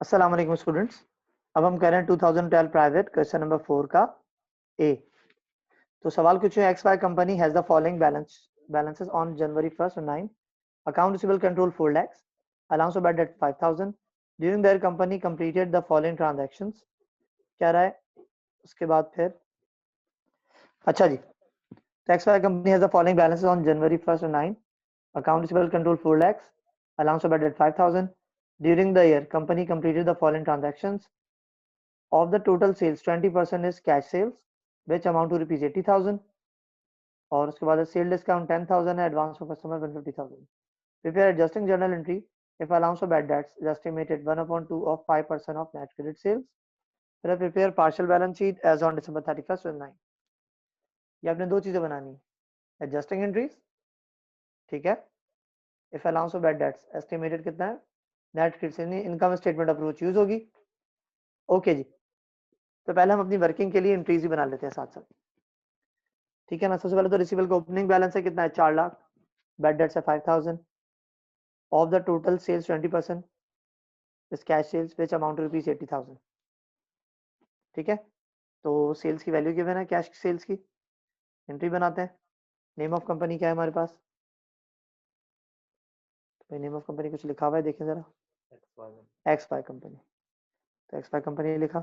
अस्सलाम वालेकुम स्टूडेंट्स। अब हम कर रहे हैं 2012 प्राइवेट क्वेश्चन नंबर 4 का ए। तो सवाल कुछ है, X Y company has the following balances on January 1st and 9. Account receivable control 4 lakhs, allowance of bad debt 5,000. During their company completed the following transactions. क्या रहा है उसके बाद फिर अच्छा जी, तो X Y company has the following balances on January 1st and 9. Account receivable control 4 lakhs, allowance of bad debt 5,000. During the year, company completed the following transactions. Of the total sales, 20% is cash sales, which amount to rupees 80,000. और उसके बाद sale discount 10,000 है, advance for customer 150,000. Prepare adjusting journal entry if allowance for bad debts is estimated 1/2 of 5% of net credit sales. फिर prepare partial balance sheet as on December 31st and 9. ये आपने दो चीजें बनानी है, एडजस्टिंग एंट्रीज, ठीक है, if allowance for bad debts estimated कितना है, net credit sales, income statement approach use होगी. ओके जी, तो पहले हम अपनी वर्किंग के लिए एंट्रीज ही बना लेते हैं साथ साथ, ठीक है ना. सबसे पहले तो रिसीवेबल का ओपनिंग बैलेंस है कितना है, 4 लाख. बैड डेट्स है 5,000. ऑफ द टोटल सेल्स 20% इस cash cells which amount rupees 80,000. ठीक है, तो सेल्स की वैल्यू गिवन है, कैश सेल्स की एंट्री बनाते हैं. नेम ऑफ कंपनी क्या है हमारे पास, तो नेम ऑफ कंपनी कुछ लिखा हुआ है, देखें जरा, एक्स वाई कंपनी. तो एक्स वाई कंपनी लिखा.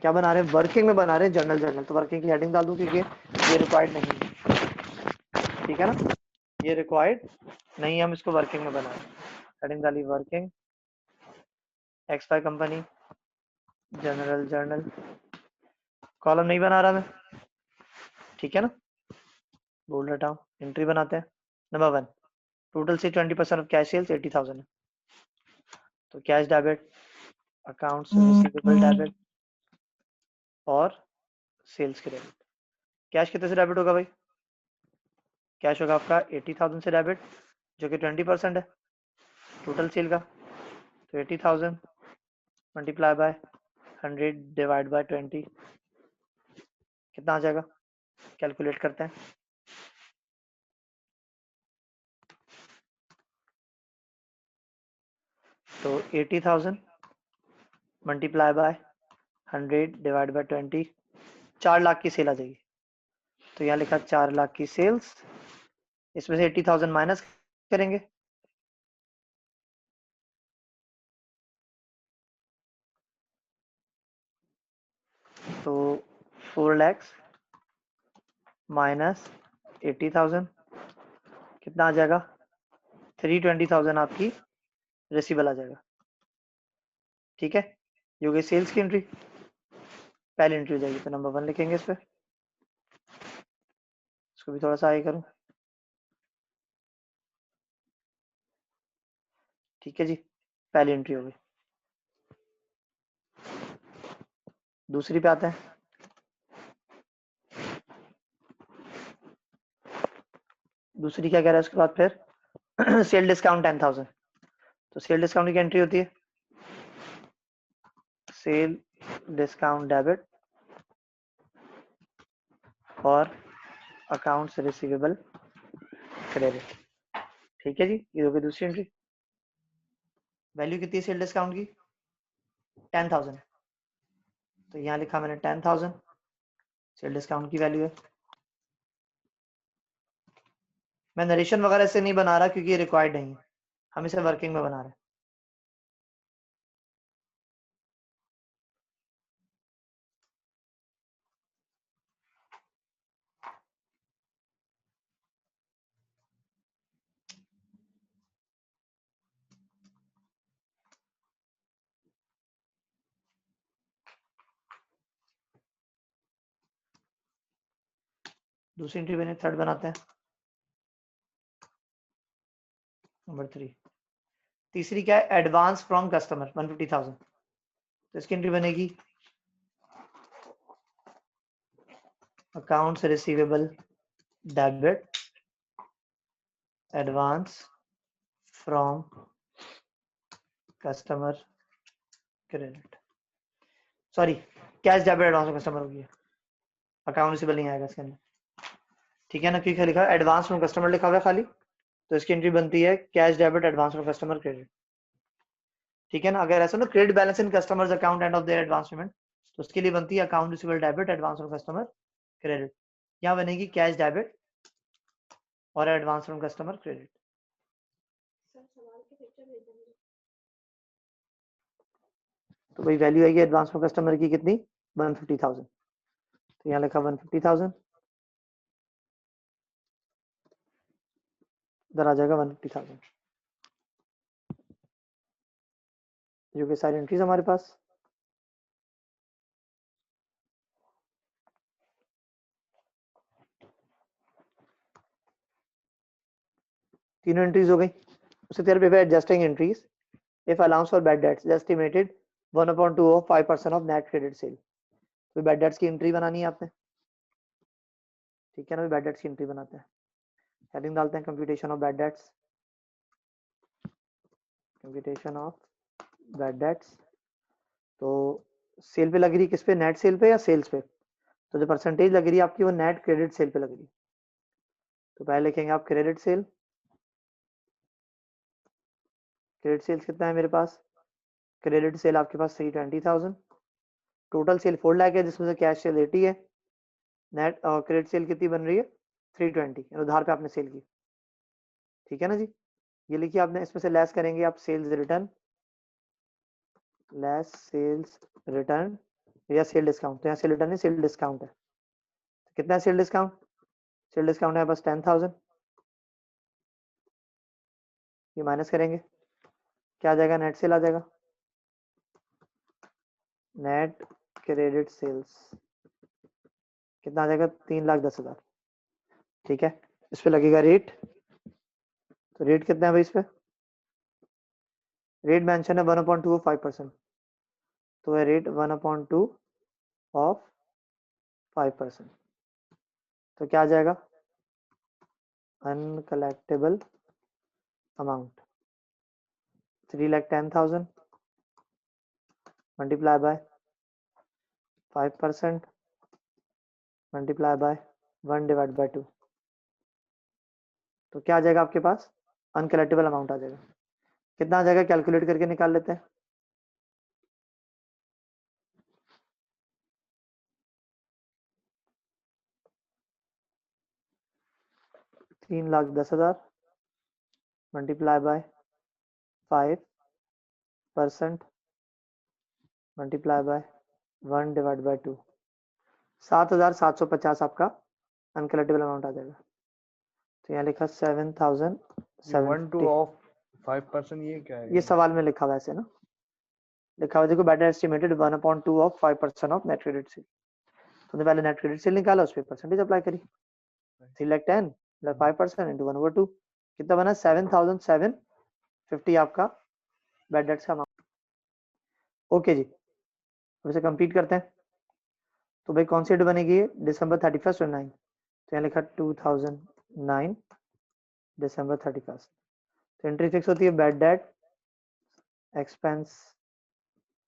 क्या बना रहे हैं, वर्किंग में बना रहे हैं जर्नल. तो वर्किंग की हेडिंग डाल दूं क्योंकि ये रिक्वायर्ड नहीं है, ठीक है ना, ये रिक्वायर्ड नहीं है, हम इसको वर्किंग में बना रहे हैं. हेडिंग डाली working, X Y company, journal. Column नहीं बना रहा मैं, ठीक है ना, बोल्ड हटाओ. एंट्री बनाते हैं. नंबर 1, टोटल से 20% ऑफ कैश सेल्स 80,000 है, तो cash debit, accounts receivable debit और सेल्स क्रेडिट. कैश कितने से डेबिट होगा भाई, कैश होगा आपका 80,000 से डेबिट, जो कि 20% है टोटल सेल का. तो 80,000 मल्टीप्लाई बाय 100 डिवाइड बाय 20 कितना आ जाएगा, कैलकुलेट करते हैं. तो 80,000 multiply by 100 divide by 20, 4 lakh की सेल आ जाएगी. तो यहाँ लिखा 4 लाख की सेल्स, इसमें से 80,000 माइनस करेंगे, तो 4 lakhs माइनस 80,000 कितना आ जाएगा, 320,000 आपकी रिसीवेबल आ जाएगा. ठीक है, ये हो गई सेल्स की एंट्री, पहली एंट्री हो जाएगी. तो नंबर 1 लिखेंगे इस पर, इसको भी थोड़ा सा आगे करूं, ठीक है जी, पहली एंट्री हो गई. दूसरी पे आते हैं. दूसरी क्या कह रहा है उसके बाद फिर सेल डिस्काउंट 10,000. तो सेल डिस्काउंट की एंट्री होती है सेल डिस्काउंट डेबिट और अकाउंट्स रिसीवेबल क्रेडिट. ठीक है जी, ये हो गई दूसरी एंट्री. वैल्यू कितनी है सेल डिस्काउंट की, 10,000. तो यहाँ लिखा मैंने 10,000 सेल डिस्काउंट की वैल्यू है. मैं नरेशन वगैरह से नहीं बना रहा क्योंकि ये रिक्वायर्ड नहीं है, हम इसे वर्किंग में बना रहे हैं. दूसरी एंट्री बने, थर्ड बनाते हैं. नंबर 3, तीसरी क्या है, एडवांस फ्रॉम कस्टमर 150,000. तो इसकी एंट्री बनेगी accounts receivable debit advance from customer credit, sorry cash debit advance from customer होगी, अकाउंट रिसीवेबल नहीं आएगा इसके अंदर. ठीक है ना, क्योंकि लिखा है एडवांस फ्रॉम कस्टमर लिखा हुआ है खाली, तो इसकी एंट्री बनती है cash debit advance from customer credit. ठीक है ना। अगर ऐसा ना credit balance in customers account end of their advance payment, तो उसके लिए बनती है account receivable debit, advance from customer credit. यहाँ बनेगी कैश डेबिट और एडवांस फ्रॉम कस्टमर क्रेडिट। तो भाई वैल्यू आएगी एडवांस फ्रॉम कस्टमर की कितनी, 150,000। तो यहाँ लिखा 150,000, इधर आ जाएगा 150,000, जो कि सारी एंट्रीज हमारे पास। तीनों एंट्रीज हो गई। उससे तेरे पे adjusting entries, if allowance for bad debts estimated 1/2 of 5% of net credit sale. तो बैड डेट्स की एंट्री बनानी है आपने, ठीक है ना। बैड डेट्स की एंट्री बनाते हैं, हेडिंग डालते हैं computation of bad dates, computation of bad dates. तो सेल पे लग रही किस पे, नेट सेल पे या सेल्स पे। तो जो परसेंटेज लग रही है आपकी वो नेट क्रेडिट सेल पे लग रही है। तो पहले लिखेंगे आप क्रेडिट सेल, क्रेडिट सेल्स कितना है मेरे पास, क्रेडिट सेल आपके पास 320,000। टोटल सेल 4 लाख है, जिसमें से कैश सेल 80 है। नेट क्रेडिट सेल कितनी बन रही है, 320, उधार पे आपने सेल की, ठीक है ना जी। ये लिखिए आपने, इसमें से लेस करेंगे आप sales return, less sales return या सेल डिस्काउंट। तो यहाँ सेल रिटर्न नहीं, सेल डिस्काउंट है। तो कितना है सेल डिस्काउंट, सेल डिस्काउंट है बस 10,000। ये माइनस करेंगे, क्या आ जाएगा, नेट सेल आ जाएगा, नेट क्रेडिट सेल्स कितना आ जाएगा, 3,10,000, ठीक है। इस पे लगेगा रेट, तो रेट कितना है भाई इस पे, रेट मेंशन है 1/2 ऑफ 5%, तो है रेट 1/2 ऑफ 5%। तो क्या आ जाएगा, uncollectible amount 3,10,000 multiply by 5% multiply by 1/2। तो क्या आ जाएगा आपके पास, अनकलेक्टेबल अमाउंट आ जाएगा। कितना आ जाएगा, कैलकुलेट करके निकाल लेते हैं। 3,10,000 मल्टीप्लाई बाय 5% मल्टीप्लाई बाय 1/2, 7,750 आपका अनकलेक्टेबल अमाउंट आ जाएगा। तो यहाँ लिखा 7,070 ऑफ 5%, ये क्या है, ये सवाल में लिखा हुआ ऐसे ना, लिखा हुआ देखो, better estimated 1/2 of 5% of net credit sale. तुमने पहले नेट क्रेडिट सेल निकाला, उस पर परसेंटेज अप्लाई करी, 3,10,000 प्लस 5% इंटू 1/2 कितना बना, 7,750 आपका बैड डेट्स का अमाउंट। ओके जी, अब इसे कंप्लीट करते हैं। तो भाई कौन सी डेट बनेगी, December 31 और 9। तो यहाँ लिखा 2009 December 31। तो एंट्री फिक्स होती है bad debt expense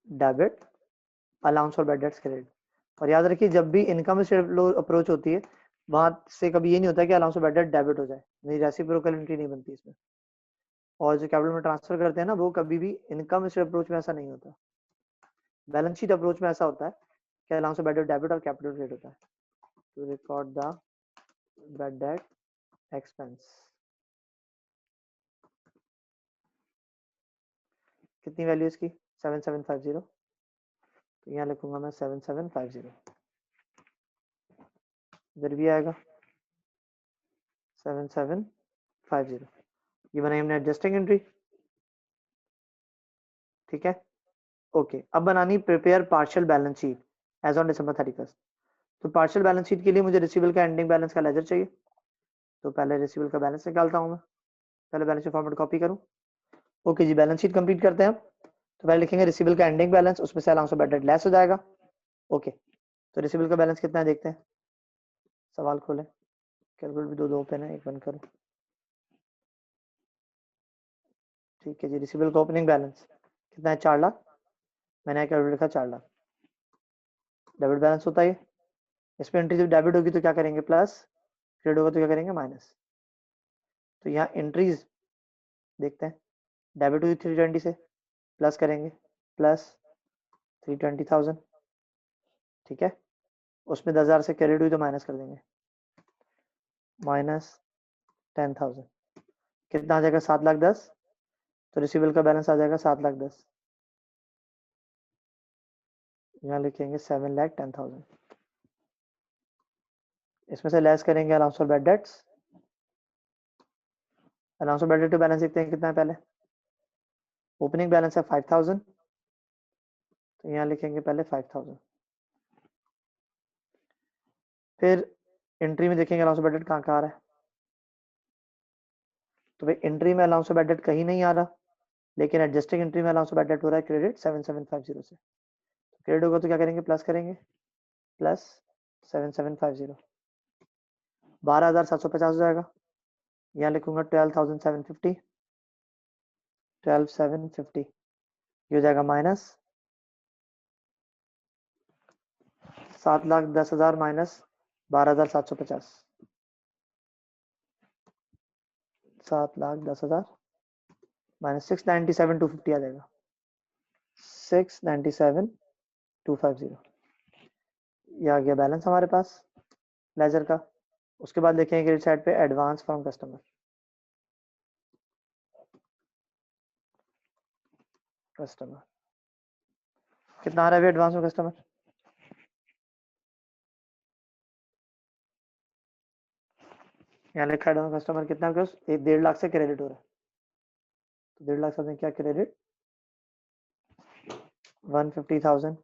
debit allowance for bad debts credit. और याद रखिए जब भी इनकम अप्रोच होती है वहां से कभी ये नहीं होता कि allowance for bad debt debit हो जाए, नहीं, रेसिप्रोकल एंट्री नहीं बनती इसमें। और जो कैपिटल में ट्रांसफर करते हैं ना, वो कभी भी इनकम अप्रोच में ऐसा नहीं होता, बैलेंस शीट अप्रोच में ऐसा होता है कि allowance for bad debt debit और कैपिटल क्रेडिट होता है। to record the bad debt expense। कितनी वैल्यू इसकी, 7750। तो यहाँ लिखूंगा मैं 7750, इधर भी आएगा 7750। ये बनाई हमने एडजस्टिंग एंट्री, ठीक है। ओके, अब बनानी prepare partial balance sheet as on December 31। तो पार्शियल बैलेंस शीट के लिए मुझे रिसीवेबल का एंडिंग बैलेंस का लेजर चाहिए। तो पहले रिसीवेबल का बैलेंस निकालता हूँ मैं, पहले बैलेंस शीट फॉर्मेट कॉपी करूँ। ओके जी, बैलेंस शीट कंप्लीट करते हैं। तो पहले लिखेंगे रिसीवेबल का एंडिंग बैलेंस, उसमें से allowance for bad debt less हो जाएगा। ओके, तो रिसीवेबल का बैलेंस कितना है देखते हैं। सवाल खोलें, कैलकुलेटर भी दो ओपन है, एक बंद करो। ठीक है जी, रिसीवेबल का ओपनिंग बैलेंस कितना है, 4 लाख। मैंने कैलकुलेटर लिखा 4 लाख। डेबिट बैलेंस होता है, इस पर एंट्री जब डेबिट होगी तो क्या करेंगे प्लस, क्रेडिट होगा तो क्या करेंगे माइनस। तो यहाँ एंट्रीज देखते हैं, डेबिट हुई 320 से, प्लस करेंगे प्लस 320,000, ठीक है। उसमें 10,000 से क्रेडिट हुई तो माइनस कर देंगे, माइनस 10,000, कितना आ जाएगा 7,10,000, तो रिसीवेबल का बैलेंस आ जाएगा 7,10,000, यहाँ लिखेंगे 7,10,000। इसमें से लेस करेंगे allowance for bad dates, allowance for bad debt balance देखते हैं कितना है पहले। ओपनिंग बैलेंस है 5,000, तो यहाँ लिखेंगे पहले 5,000। फिर एंट्री में देखेंगे अलाउंस फॉर बैड डेट कहाँ कहाँ आ रहा है, तो भाई एंट्री में अलाउंस फॉर बैड डेट कहीं नहीं आ रहा, लेकिन एडजस्टिंग एंट्री में अलाउंस फॉर बैड डेट हो रहा है क्रेडिट 7750 से। क्रेडिट होगा तो क्या करेंगे, प्लस करेंगे, प्लस 7750, 12,750 हो जाएगा। यहाँ लिखूंगा 12,750, 12,750, ये हो जाएगा माइनस 7,10,000 माइनस 12,750, 7,10,000 माइनस 697,250 आ जाएगा, 697,250, ये आ गया बैलेंस हमारे पास लेजर का। उसके बाद देखेंगे क्रेडिट साइड पे एडवांस फ्रॉम कस्टमर, कस्टमर कितना आ रहा है एडवांस में कस्टमर, यहाँ लिखा है एडवांस कस्टमर कितना, 1.5 लाख से क्रेडिट हो रहा है, तो 1.5 लाख से क्या क्रेडिट 150,000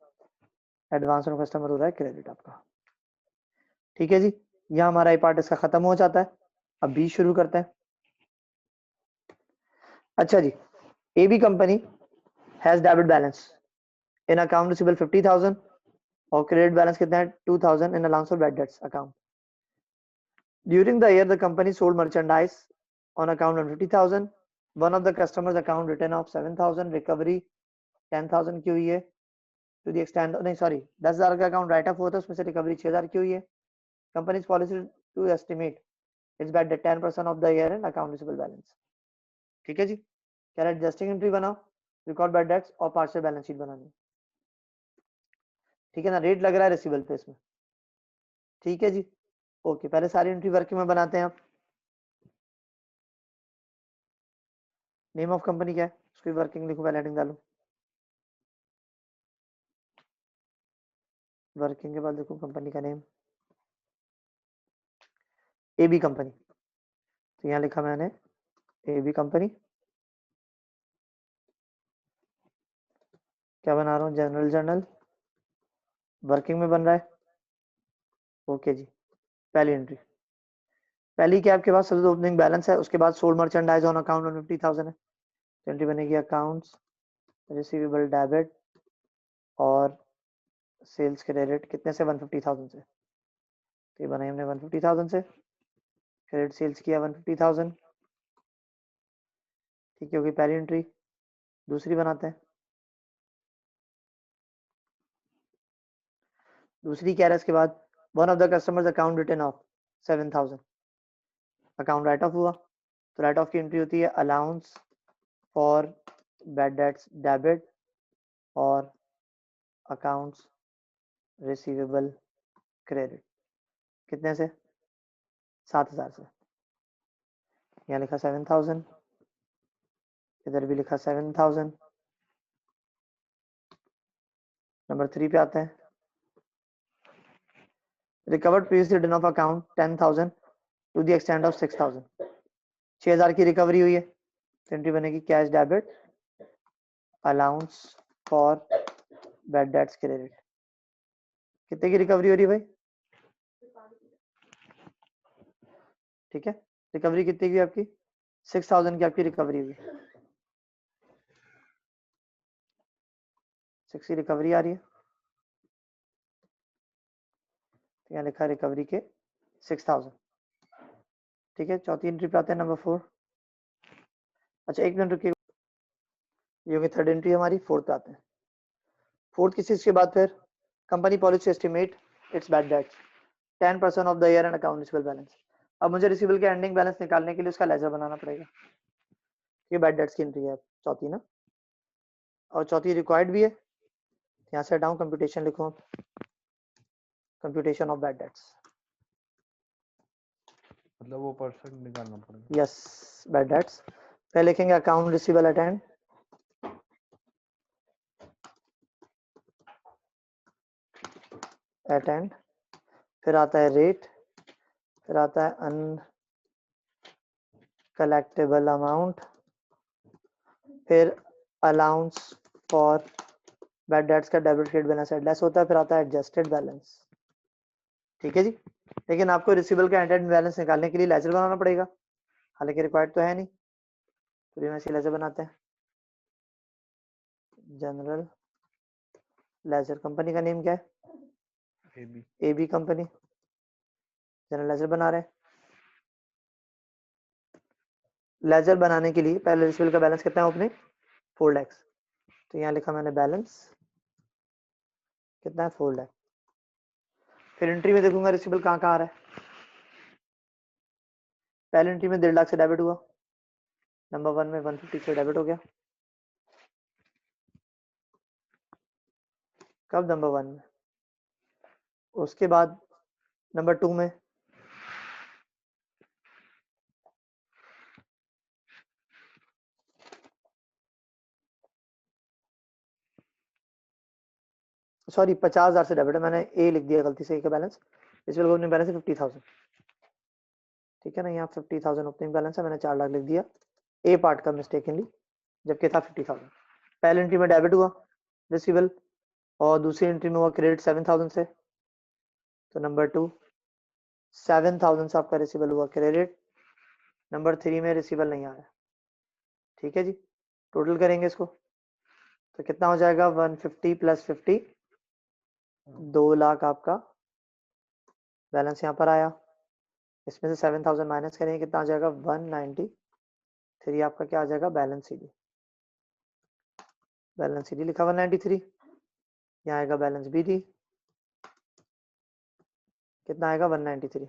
एडवांस में कस्टमर हो रहा है क्रेडिट आपका, ठीक है जी। यहाँ हमारा ये पार्ट इसका खत्म हो जाता है। अब बी शुरू करते हैं। अच्छा जी, A B company has debit balance in account receivable 50,000 और क्रेडिट बैलेंस कितना है 2,000 in allowance for bad debts account. During the year the company sold merchandise on account 150,000, one of the customers account return of 7,000, recovery 10,000 की हुई है to the extent, नहीं sorry 10,000 का account right of हुआ था, उसमें से रिकवरी 6,000 की हुई है। Company's policy to estimate its bad debt 10% of the year end account receivable balance, ठीक है जी। कह रहा है एडजस्टिंग एंट्री बनाओ, रिकॉर्ड बैड डेट्स और पार्शियल बैलेंस शीट बनानी है, ठीक है ना। रेट लग रहा है रिसीवेबल पे इसमें, ठीक है जी। ओके, पहले सारी एंट्री वर्किंग में बनाते हैं आप। नेम ऑफ कंपनी क्या है, उसकी वर्किंग लिखो, पहले हेडिंग डालो, वर्किंग के बाद देखो कंपनी का नेम ए बी कंपनी, तो यहाँ लिखा मैंने ए बी कंपनी, क्या बना रहा हूँ जनरल जर्नल, वर्किंग में बन रहा है, ओके जी। पहली एंट्री, पहली क्या आपके पास सबसे ओपनिंग बैलेंस है, उसके बाद सोल्ड मर्चेंडाइज ऑन अकाउंट 150,000 है, तो एंट्री बनेगी अकाउंट्स रिसीवेबल डेबिट और सेल्स क्रेडिट कितने से 150,000 से, तो ये बनाई हमने 150,000 से, क्रेडिट सेल्स किया 150,000, ठीक है, होगी पहली एंट्री। दूसरी बनाते हैं, दूसरी क्या है इसके बाद, one of the customers account return of 7,000, account right of हुआ, तो राइट ऑफ की एंट्री होती है allowance for bad dates debit और अकाउंट्स रिसीवेबल क्रेडिट, कितने से 7,000 से, यहाँ लिखा 7,000, इधर भी लिखा 7,000। नंबर 3 पे आते हैं, recovered previously written of account 10,000 to the extent of 6,000, 6,000 की रिकवरी हुई है, तो एंट्री बनेगी cash debit allowance for bad debts credit, कितने की रिकवरी हो रही है भाई, ठीक है। रिकवरी कितनी की आपकी 6,000 की आपकी रिकवरी हुई, 6 की रिकवरी आ रही है, तो यहाँ लिखा है रिकवरी के 6,000, ठीक है। चौथी एंट्री पे आते हैं नंबर 4। अच्छा एक मिनट रुकिए, ये होगी थर्ड एंट्री हमारी। फोर्थ पे आते हैं, फोर्थ किस चीज के बाद, फिर company policy estimate its bad debts 10% of the year end account receivable balance. अब मुझे रिसीवेबल के एंडिंग बैलेंस निकालने के लिए उसका लेजर बनाना पड़ेगा, ये बैड डेट्स की एंट्री है चौथी ना। और चौथी रिक्वायर्ड भी है, यहाँ से हटाऊं, कंप्यूटेशन लिखूं, कंप्यूटेशन ऑफ बैड डेट्स, मतलब वो परसेंट निकालना पड़ेगा। Yes, bad debts. पहले लिखेंगे account receivable at end, at end, फिर आता है रेट, फिर आता है अनकलेक्टेबल अमाउंट, फिर अलाउंस फॉर बैड डेट्स का डेबिट क्रेडिट बैलेंस लेस होता है, फिर आता है एडजस्टेड बैलेंस। ठीक है जी, लेकिन आपको रिसीवेबल का एंड बैलेंस निकालने के लिए लेजर बनाना पड़ेगा, हालांकि रिक्वायर्ड तो है नहीं, तो हम ऐसे लेजर बनाते हैं। जनरल लेजर, कंपनी का नेम क्या है? AB company. जनरल लेजर बना रहे हैं। लेजर बनाने के लिए पहले रिसीवेबल का बैलेंस कितना है अपने 4 लाख, तो यहाँ लिखा मैंने बैलेंस कितना है 4 लाख। फिर एंट्री में देखूंगा रिसीवेबल कहाँ कहाँ आ रहा है। पहले एंट्री में 1.5 लाख से डेबिट हुआ, नंबर 1 में 150 से डेबिट हो गया। कब? नंबर 1 में। उसके बाद नंबर 2 में सॉरी 50,000 से डेबिट है, मैंने ए लिख दिया गलती से, ए का बैलेंस, रिसीवेबल ओपनिंग बैलेंस है 50,000, ठीक है ना, यहाँ 50,000 ओपनिंग बैलेंस है, मैंने 4 लाख लिख दिया, ए पार्ट का मिस्टेकनली, जबकि था 50,000। पहले एंट्री में डेबिट हुआ रिसीवेबल, और दूसरी एंट्री में हुआ क्रेडिट 7,000 से, तो नंबर 2 7,000 से आपका रिसीवेबल हुआ क्रेडिट, नंबर 3 में रिसीवेबल नहीं आ रहा, ठीक है जी। टोटल करेंगे इसको तो कितना हो जाएगा, 150 प्लस 50, 2 लाख आपका बैलेंस यहाँ पर आया। इसमें से 7,000 माइनस करेंगे, कितना आ जाएगा 193, आपका क्या आ जाएगा बैलेंस सीडी। बैलेंस सीडी लिखा 193, यहाँ आएगा बैलेंस बीडी, कितना आएगा 193,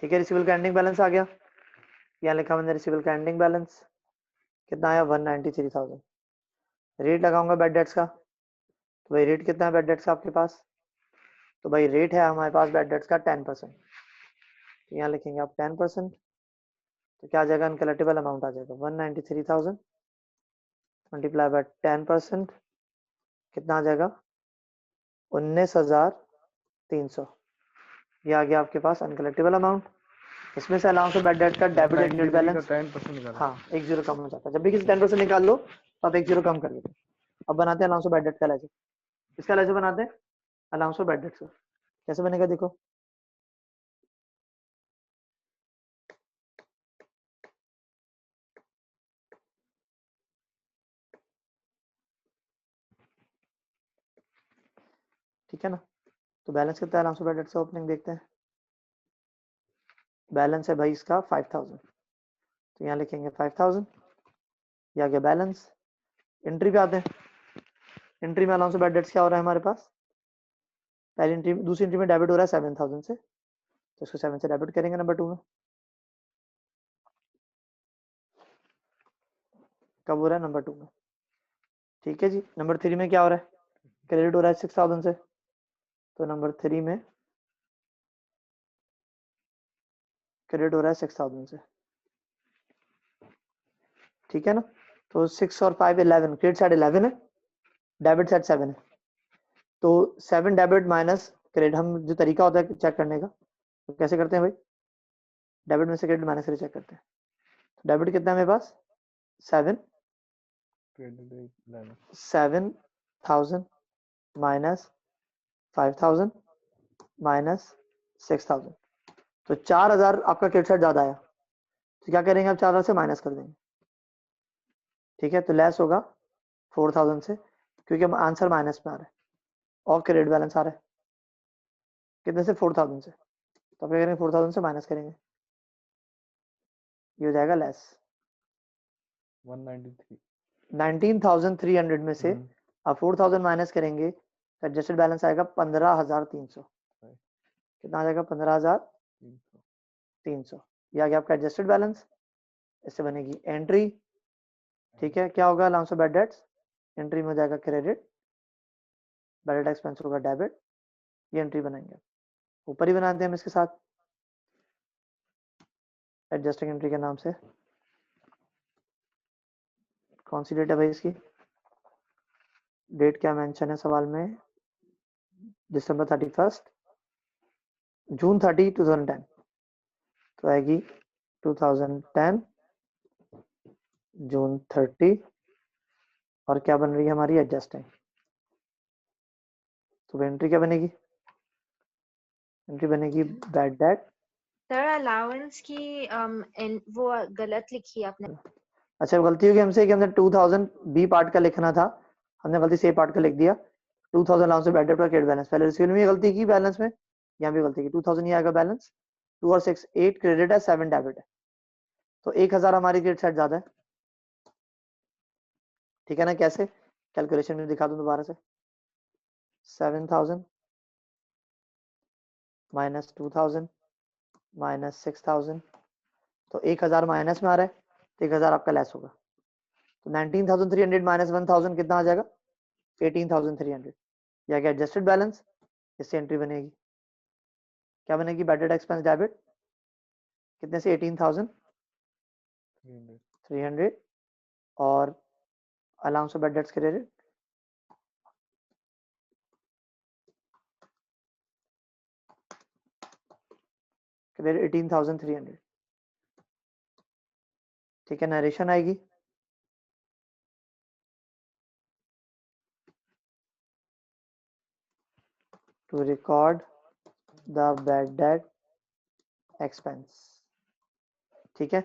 ठीक है। रिसीवेबल का एंडिंग बैलेंस आ गया, यहाँ लिखा मैंने रिसीवेबल का एंडिंग बैलेंस, कितना आया 193,000। रेट लगाऊंगा बैड डेट्स का, तो भाई रेट कितना है बैड डेट्स का आपके पास, तो भाई रेट है हमारे पास बैड डेट्स का 10%, तो यहाँ लिखेंगे आप 10%, तो क्या आ जाएगा, अनकलेक्टेबल अमाउंट आ जाएगा 193,000 मल्टीप्लाई बाय 10%, कितना आ जाएगा 19,300, ये आ गया आपके पास अनकलेक्टेबल अमाउंट। इसमें से अलाउंस ऑफ बैड डेट का डेबिट एंड क्रेडिट बैलेंस 10% निकाला। हाँ, एक जीरो कम हो जाता है, जब भी किसी 10% निकाल लो तो आप एक जीरो कम कर लेते। अब बनाते हैं अलाउंस ऑफ बैड डेट का लेजर, इसका लेजर बनाते हैं अलाउंस ऑफ बैड डेट का, कैसे बनेगा देखो। ठीक है ना, तो बैलेंस कितना है अलाउंस ऑफ बैड डेट से, ओपनिंग देखते हैं। बैलेंस है भाई इसका 5,000, तो यहाँ लिखेंगे 5,000, ये आ गया बैलेंस। एंट्री पे आते हैं, एंट्री में अलाउंस ऑफ बैड डेट्स क्या हो रहा है हमारे पास, पहली एंट्री, दूसरी एंट्री में डेबिट हो रहा है 7,000 से, तो इसको 7 से डेबिट करेंगे नंबर 2 में। कब हो रहा है, नंबर 2 में, ठीक है जी। नंबर 3 में क्या हो रहा है, क्रेडिट हो रहा है 6,000 से, तो नंबर 3 में क्रेडिट हो रहा है 6,000 से, ठीक है ना। तो 6 और 5 11, क्रेडिट साइड 11 है, डेबिट साइड 7 है, तो 7 डेबिट माइनस क्रेडिट, हम जो तरीका होता है चेक करने का, तो कैसे करते हैं भाई, डेबिट में से क्रेडिट माइनस करके चेक करते हैं। तो डेबिट कितना है मेरे पास 7, 7,000 माइनस 5,000 माइनस 6,000, तो 4,000 आपका क्रेडिट साइड ज्यादा आया, तो क्या करेंगे, आप 4,000 से माइनस कर देंगे, ठीक है। तो लेस होगा 4,000 से, क्योंकि हम आंसर माइनस में आ रहा है और क्रेडिट बैलेंस आ रहा है कितने से, 4,000 से, तो आप क्या करेंगे 4,000 से माइनस करेंगे, ये हो जाएगा लेस 19,300 में से आप 4,000 माइनस करेंगे, तो एडजस्टेड बैलेंस आएगा 15,300, कितना आ जाएगा 15,300, ये आ गया आपका एडजस्टेड बैलेंस। इससे बनेगी एंट्री, ठीक है, क्या होगा allowance of bad dates, entry में हो जाएगा क्रेडिट, बैड डेट एक्सपेंस होगा डेबिट, ये एंट्री बनाएंगे, ऊपर ही बनाते हैं हम इसके साथ एडजस्टिंग एंट्री के नाम से। कौन सी डेट है भाई इसकी, डेट क्या मेंशन है सवाल में, दिसंबर 31, जून 30 2010, तो आएगी 2010 जून 30, और क्या बन रही है हमारी एडजस्टिंग, तो एंट्री क्या बनेगी, एंट्री बनेगी बैड डेट। सर अलाउंस की वो गलत लिखी है आपने। अच्छा गलती होगी हमसे कि हमने 2000 बी पार्ट का लिखना था, हमने गलती से ए पार्ट का लिख दिया, 2000 अलाउंस ऑफ बैड डेट और क्रेडिट बैलेंस, पहले रिसीवेबल में गलती की, बैलेंस में यहाँ भी गलती की, 2000 ये आएगा बैलेंस, 2 और 6 8 क्रेडिट है, 7 डेबिट है, तो 1000 हमारी क्रेडिट साइड ज्यादा है, ठीक है ना। कैसे कैलकुलेशन में दिखा दूं दोबारा से, 7000 माइनस 2000 माइनस 6000, तो 1000 माइनस में आ रहा है, तो 1000 आपका लेस होगा, तो 19300 माइनस 1000 कितना आ जाएगा, 18300, या क्या एडजस्टेड बैलेंस, इससे एंट्री बनेगी, क्या बनेगी, बैड डेट एक्सपेंस डेबिट कितने से, 18300, और allowance of bad debts credit credit 18300, ठीक है। नरेशन आएगी, to record the bad debt expense, ठीक है।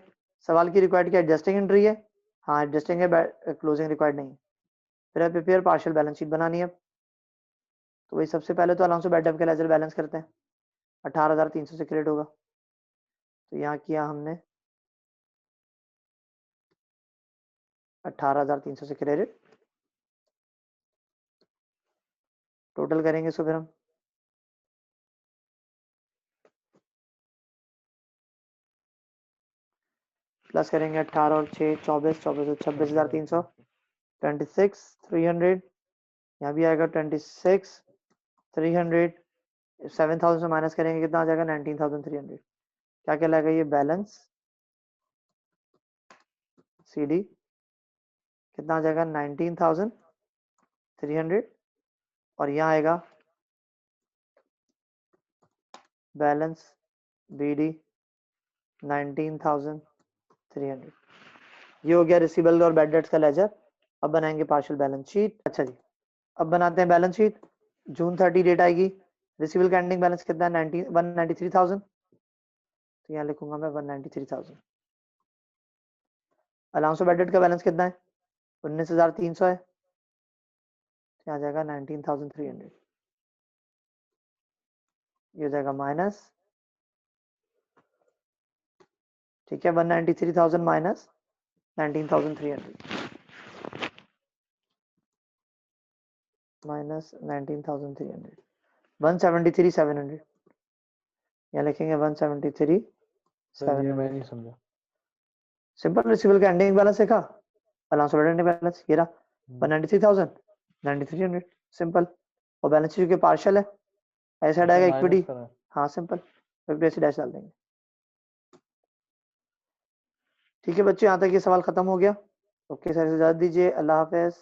सवाल की रिक्वायर्ड क्या एडजस्टिंग एंट्री है, हाँ एडजस्टिंग है, क्लोजिंग रिक्वायर्ड नहीं, फिर प्रिपेयर पार्शियल बैलेंस शीट बनानी है, तो वही सबसे पहले तो अलाउंस ऑफ बैड डेट का लेजर बैलेंस करते हैं, 18300 से क्रेडिट होगा, तो यहाँ किया हमने 18300 से क्रेडिट, टोटल करेंगे इसको फिर हम, प्लस करेंगे 18 और 6 24, 24 और 26,300, 26,300, यहाँ भी आएगा 26,300, 7,000 से माइनस करेंगे कितना आ जाएगा, 19,300, क्या कहलाएगा ये बैलेंस CD, कितना आ जाएगा 19,300, और यहाँ आएगा बैलेंस BD 19,300, ये हो गया रिसीवेबल और बैड डेट्स का लेजर। अब बनाएंगे पार्शियल बैलेंस शीट। अच्छा जी, अब बनाते हैं बैलेंस शीट, जून 30 डेट आएगी, रिसीवेबल का एंडिंग बैलेंस कितना है 193,000, तो यहाँ लिखूंगा मैं 193,000, अलाउंस ऑफ बैड डेट का बैलेंस कितना है 19,300 है, तो यहाँ जाएगा 19,300, ये हो जाएगा माइनस, ठीक है, 193,000 माइनस 19,300 माइनस 19,300, 173,700, यहाँ लिखेंगे 173,700। मैं नहीं समझा, सिंपल रिसीवेबल का एंडिंग बैलेंस देखा, अलाउंस ऑफ एंडिंग बैलेंस ये रहा 193,000 9,300, सिंपल, और बैलेंस शीट के पार्शियल है, ऐसा आएगा इक्विटी, हाँ सिंपल, इक्विटी डैश डाल देंगे। ठीक है बच्चों, यहाँ तक ये सवाल खत्म हो गया। ओके सर, इजाजत दीजिए, अल्लाह हाफिज।